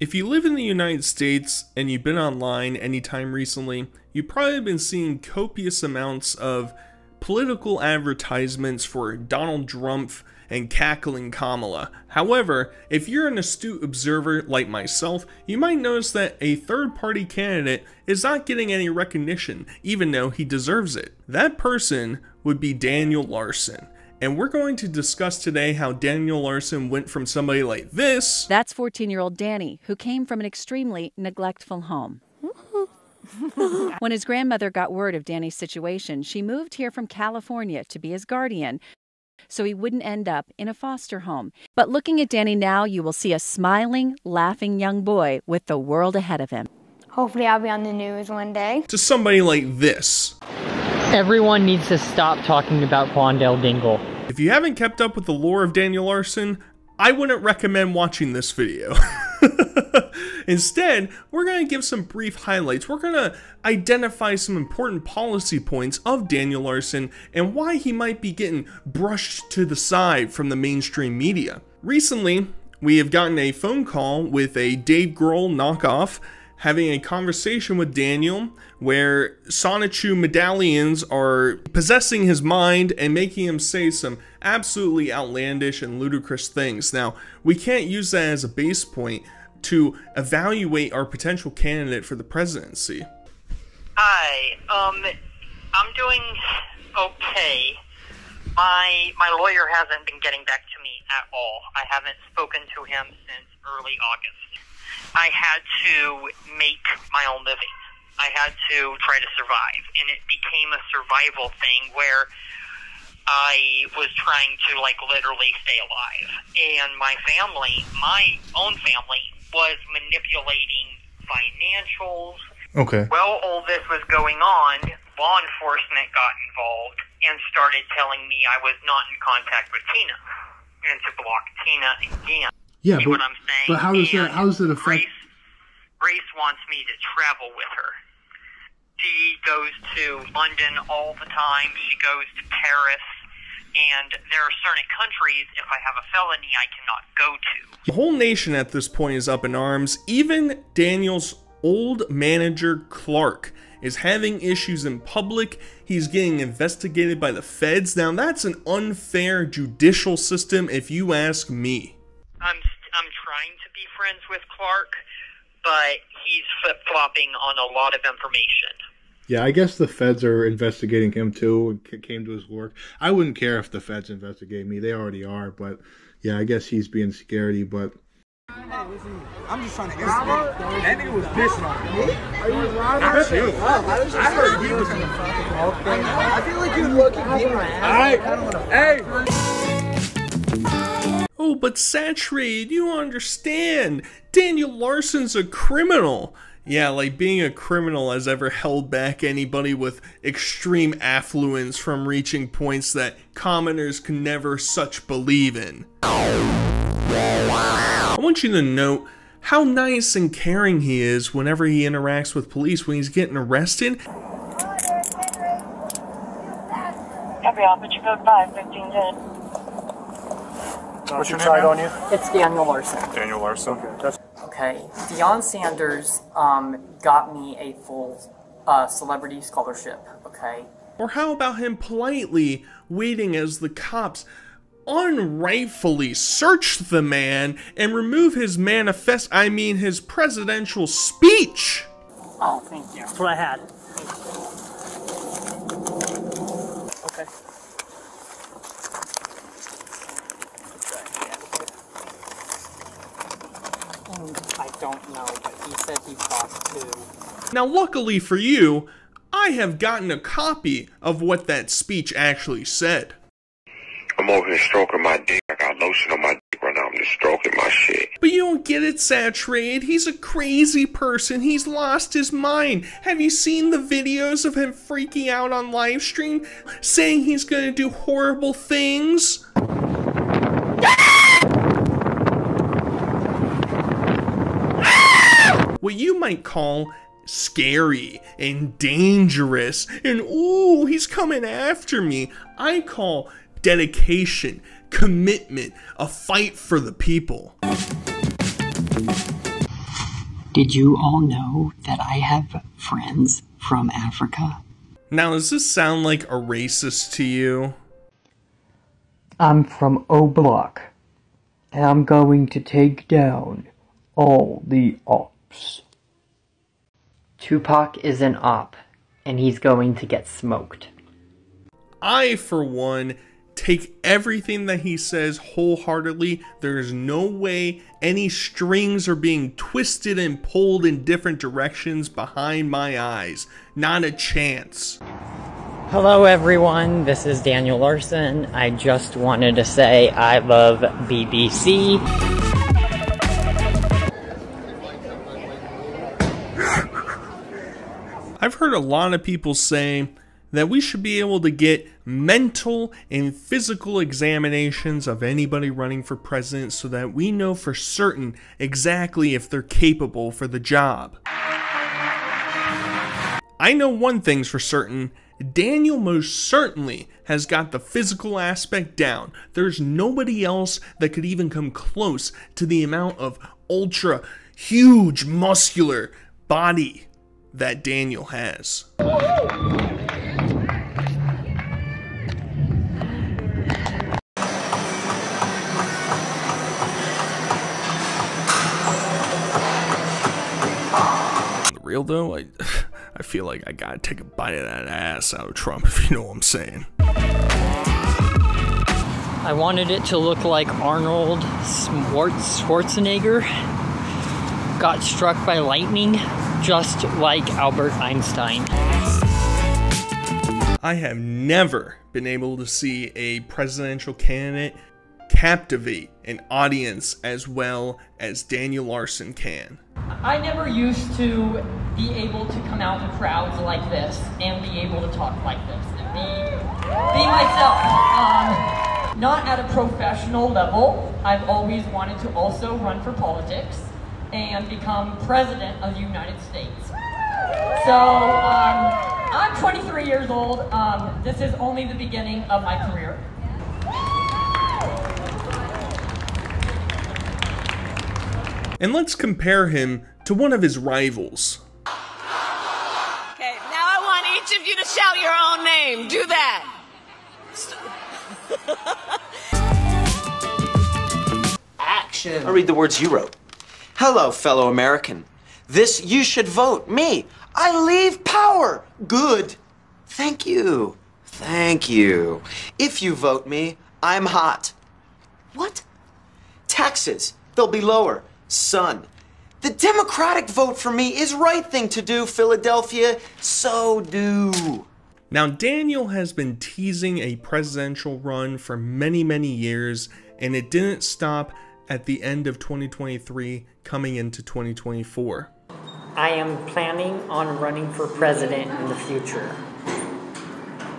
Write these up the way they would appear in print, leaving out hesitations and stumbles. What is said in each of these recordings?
If you live in the United States and you've been online anytime recently, you've probably been seeing copious amounts of political advertisements for Donald Trump and cackling Kamala. However, if you're an astute observer like myself, you might notice that a third-party candidate is not getting any recognition, even though he deserves it. That person would be Daniel Larson. And we're going to discuss today how Daniel Larson went from somebody like this. That's 14-year-old Danny, who came from an extremely neglectful home. When his grandmother got word of Danny's situation, she moved here from California to be his guardian, so he wouldn't end up in a foster home. But looking at Danny now, you will see a smiling, laughing young boy with the world ahead of him. Hopefully I'll be on the news one day. To somebody like this. Everyone needs to stop talking about Quandale Dingle. If you haven't kept up with the lore of Daniel Larson, I wouldn't recommend watching this video. Instead, we're going to give some brief highlights. We're going to identify some important policy points of Daniel Larson and why he might be getting brushed to the side from the mainstream media. Recently, we have gotten a phone call with a Dave Grohl knockoff having a conversation with Daniel where Sonichu medallions are possessing his mind and making him say some absolutely outlandish and ludicrous things. Now, we can't use that as a base point to evaluate our potential candidate for the presidency. Hi, I'm doing okay. My lawyer hasn't been getting back to me at all. I haven't spoken to him since early August. I had to make my own living. I had to try to survive, and it became a survival thing where I was trying to, literally stay alive. And my family, my own family, was manipulating financials. Okay. While all this was going on, law enforcement got involved and started telling me I was not in contact with Tina, and to block Tina again. Yeah, See what I'm saying? But how does it affect? Grace wants me to travel with her. She goes to London all the time. She goes to Paris. And there are certain countries, if I have a felony, I cannot go to. The whole nation at this point is up in arms. Even Daniel's old manager, Clark, is having issues in public. He's getting investigated by the feds. Now, that's an unfair judicial system, if you ask me. I'm trying to be friends with Clark, but he's flip-flopping on a lot of information. Yeah, I guess the feds are investigating him too. It came to his work. I wouldn't care if the feds investigate me. They already are, but yeah, I guess he's being scaredy, but... Hey, listen, I'm just trying to instigate. That nigga was pissing on me. Are you lying? I heard you was in the fucking okay. I feel like you look at me my ass. Hey! Oh, but Saturated, you understand. Daniel Larson's a criminal. Yeah, like being a criminal has ever held back anybody with extreme affluence from reaching points that commoners can never such believe in. I want you to note how nice and caring he is whenever he interacts with police when he's getting arrested. Copy off, but you code 51510. What's your tag on you? It's Daniel Larson. Daniel Larson. Okay. Deion Sanders got me a full celebrity scholarship, okay? Or how about him politely waiting as the cops unrightfully search the man and remove his his presidential speech? Oh, thank you. That's what I had. Okay. I don't know, but he said he thought too. Now, luckily for you, I have gotten a copy of what that speech actually said. I'm over here stroking my dick. I got lotion on my dick right now. I'm just stroking my shit. But you don't get it, Saturated. He's a crazy person. He's lost his mind. Have you seen the videos of him freaking out on live stream, saying he's gonna do horrible things? What you might call scary and dangerous and ooh, he's coming after me, I call dedication, commitment, a fight for the people. Did you all know that I have friends from Africa? Now, does this sound like a racist to you? I'm from O Block, and I'm going to take down all the ops. Tupac is an op, and he's going to get smoked. I, for one, take everything that he says wholeheartedly. There's no way any strings are being twisted and pulled in different directions behind my eyes. Not a chance. Hello everyone, this is Daniel Larson. I just wanted to say I love BBC. I've heard a lot of people say that we should be able to get mental and physical examinations of anybody running for president so that we know for certain exactly if they're capable for the job. I know one thing's for certain. Daniel most certainly has got the physical aspect down. There's nobody else that could even come close to the amount of ultra huge muscular body that Daniel has. Real though, I feel like I gotta take a bite of that ass out of Trump, if you know what I'm saying. I wanted it to look like Arnold Schwarzenegger got struck by lightning, just like Albert Einstein. I have never been able to see a presidential candidate captivate an audience as well as Daniel Larson can. I never used to be able to come out in crowds like this and be able to talk like this and be myself. Not at a professional level. I've always wanted to also run for politics and become president of the United States. So I'm 23 years old. This is only the beginning of my career. And let's compare him to one of his rivals. Okay, now I want each of you to shout your own name. Do that. Action. I'll read the words you wrote. Hello, fellow American. This you should vote. Me. I leave power. Good. Thank you. Thank you. If you vote me, I'm hot. What? Taxes. They'll be lower. Son, the Democratic vote for me is right thing to do, Philadelphia. So do. Now, Daniel has been teasing a presidential run for many, many years, and it didn't stop at the end of 2023 coming into 2024. I am planning on running for president in the future.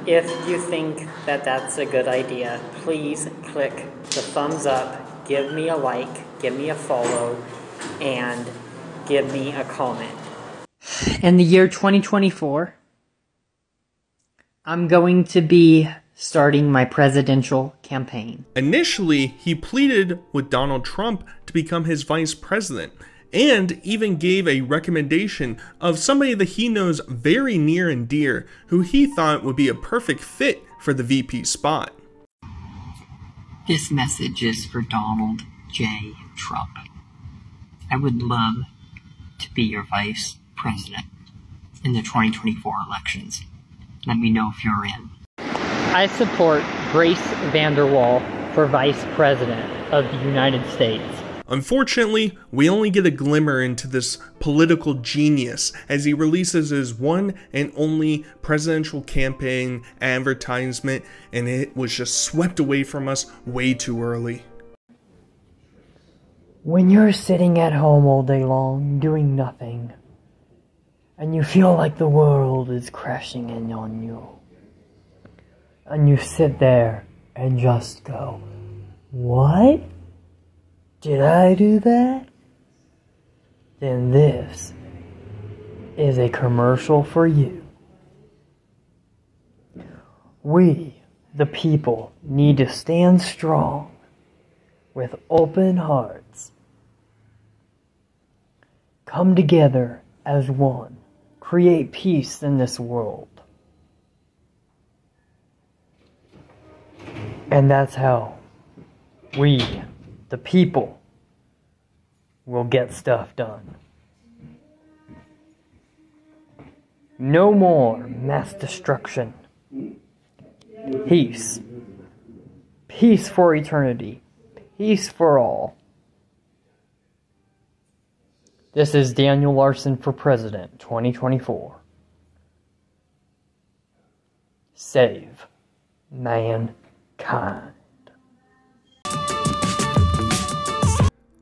If you think that that's a good idea, please click the thumbs up, give me a like, give me a follow, and give me a comment. In the year 2024, I'm going to be starting my presidential campaign. Initially, he pleaded with Donald Trump to become his vice president, and even gave a recommendation of somebody that he knows very near and dear, who he thought would be a perfect fit for the VP spot. This message is for Donald J. Trump. I would love to be your vice president in the 2024 elections. Let me know if you're in. I support Grace VanderWaal for vice president of the United States. Unfortunately, we only get a glimmer into this political genius as he releases his one and only presidential campaign advertisement, and it was just swept away from us way too early. When you're sitting at home all day long, doing nothing, and you feel like the world is crashing in on you, and you sit there and just go, "What? Did I do that?" Then this is a commercial for you. We, the people, need to stand strong with open hearts come together as one, create peace in this world. And that's how we, the people, will get stuff done. No more mass destruction. Peace. Peace for eternity. Peace for all. This is Daniel Larson for President 2024. Save mankind.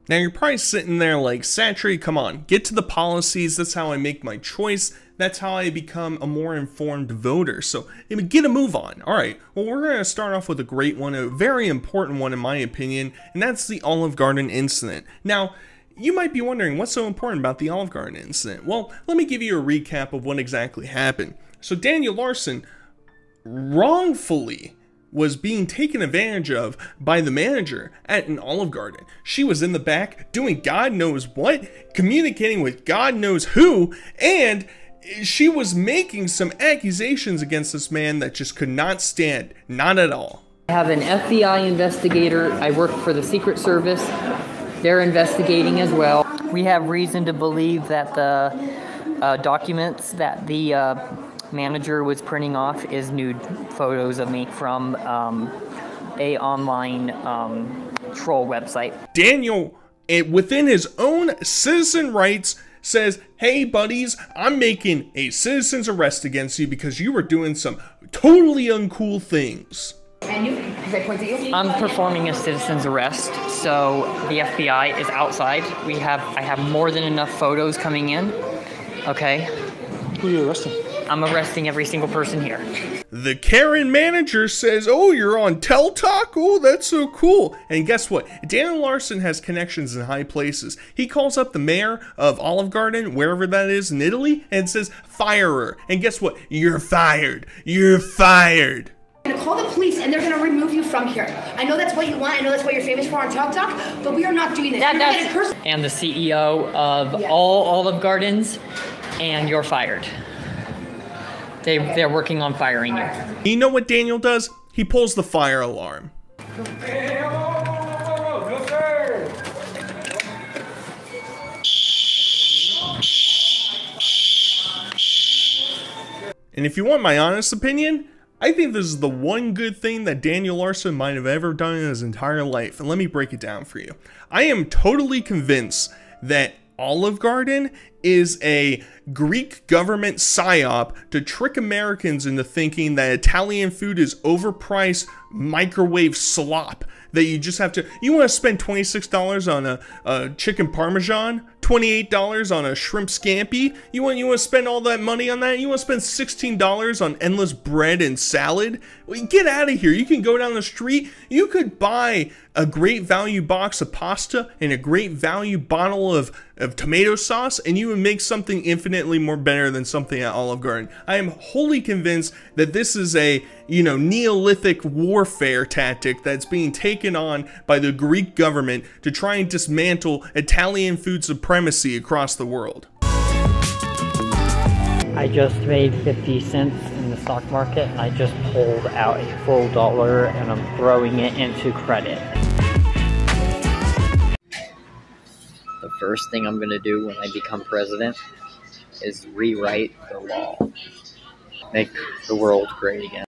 Now you're probably sitting there like, Satri, come on, get to the policies. That's how I make my choice. That's how I become a more informed voter. So get a move on. All right, well, we're going to start off with a great one, a very important one in my opinion, and that's the Olive Garden incident. Now, you might be wondering what's so important about the Olive Garden incident. Well, let me give you a recap of what exactly happened. So Daniel Larson wrongfully was being taken advantage of by the manager at an Olive Garden. She was in the back doing God knows what, communicating with God knows who, and she was making some accusations against this man that just could not stand, not at all. I have an FBI investigator. I work for the Secret Service. They're investigating as well. We have reason to believe that the documents that the manager was printing off is nude photos of me from a online troll website. Daniel, within his own citizen rights, says, hey buddies, I'm making a citizen's arrest against you because you were doing some totally uncool things. And you, I'm performing a citizen's arrest, so the FBI is outside. I have more than enough photos coming in. Okay. Who are you arresting? I'm arresting every single person here. The Karen manager says, oh, you're on Tel Talk? Oh, that's so cool. And guess what? Daniel Larson has connections in high places. He calls up the mayor of Olive Garden, wherever that is in Italy, and says, fire her. And guess what? You're fired. You're fired. I'm gonna call the police and they're gonna remove you from here. I know that's what you want, I know that's what you're famous for on Talk Talk, but we are not doing this. And the CEO of all Olive Gardens, and you're fired. They're working on firing you. You know what Daniel does? He pulls the fire alarm. And if you want my honest opinion, I think this is the one good thing that Daniel Larson might have ever done in his entire life. And let me break it down for you. I am totally convinced that Olive Garden is a Greek government psyop to trick Americans into thinking that Italian food is overpriced microwave slop. That you just have to, you want to spend $26 on a chicken parmesan, $28 on a shrimp scampi. You want to spend all that money on that? You want to spend $16 on endless bread and salad? Well, get out of here. You can go down the street. You could buy a great value box of pasta and a great value bottle of tomato sauce, and you would make something infinitely more better than something at Olive Garden. I am wholly convinced that this is a, Neolithic warfare tactic that's being taken on by the Greek government to try and dismantle Italian food supremacy across the world. I just made 50 cents in the stock market and I just pulled out a full dollar and I'm throwing it into credit. The first thing I'm gonna do when I become president is rewrite the law. Make the world great again.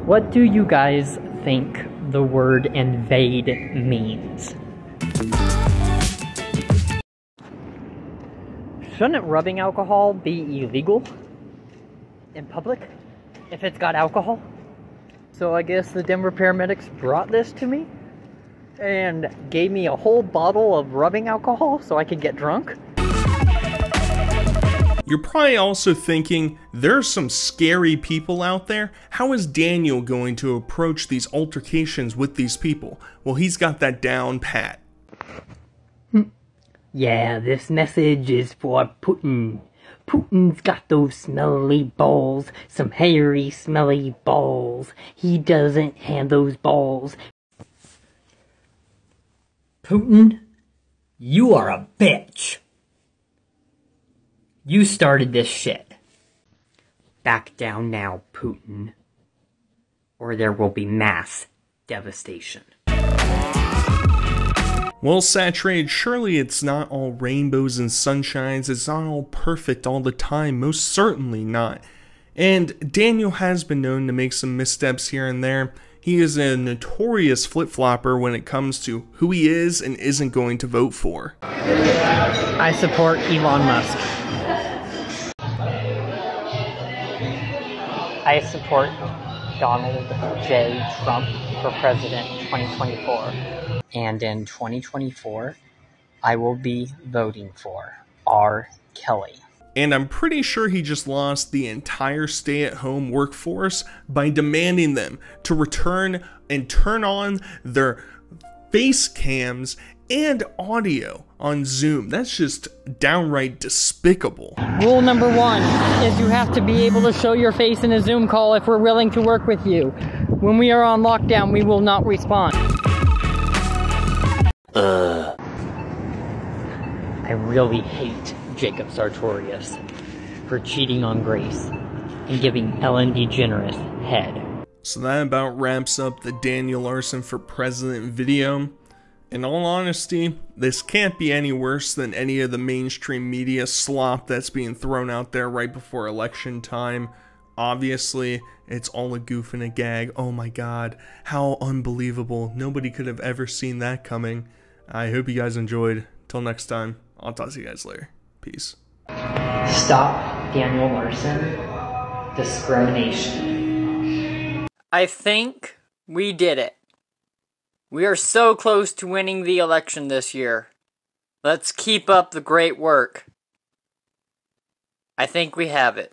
What do you guys think the word invade means? Shouldn't rubbing alcohol be illegal in public if it's got alcohol? So I guess the Denver paramedics brought this to me and gave me a whole bottle of rubbing alcohol so I could get drunk. You're probably also thinking, there's some scary people out there. How is Daniel going to approach these altercations with these people? Well, he's got that down pat. Yeah, this message is for Putin. Putin's got those smelly balls, some hairy, smelly balls. He doesn't have those balls. Putin, You are a bitch. You started this shit. Back down now, Putin, or there will be mass devastation. Well, Saturated, surely it's not all rainbows and sunshines, it's not all perfect all the time, most certainly not. And Daniel has been known to make some missteps here and there. He is a notorious flip-flopper when it comes to who he is and isn't going to vote for. I support Elon Musk. I support Donald J. Trump for President 2024. And in 2024, I will be voting for R. Kelly. And I'm pretty sure he just lost the entire stay-at-home workforce by demanding them to return and turn on their face cams and audio on Zoom. That's just downright despicable. Rule number 1 is you have to be able to show your face in a Zoom call if we're willing to work with you. When we are on lockdown, we will not respond. I really hate Jacob Sartorius for cheating on Grace and giving Ellen DeGeneres head. So that about wraps up the Daniel Larson for President video. In all honesty, this can't be any worse than any of the mainstream media slop that's being thrown out there right before election time. Obviously, it's all a goof and a gag. Oh my god, how unbelievable. Nobody could have ever seen that coming. I hope you guys enjoyed. Till next time, I'll talk to you guys later. Peace. Stop Daniel Larson. Discrimination. I think we did it. We are so close to winning the election this year. Let's keep up the great work. I think we have it.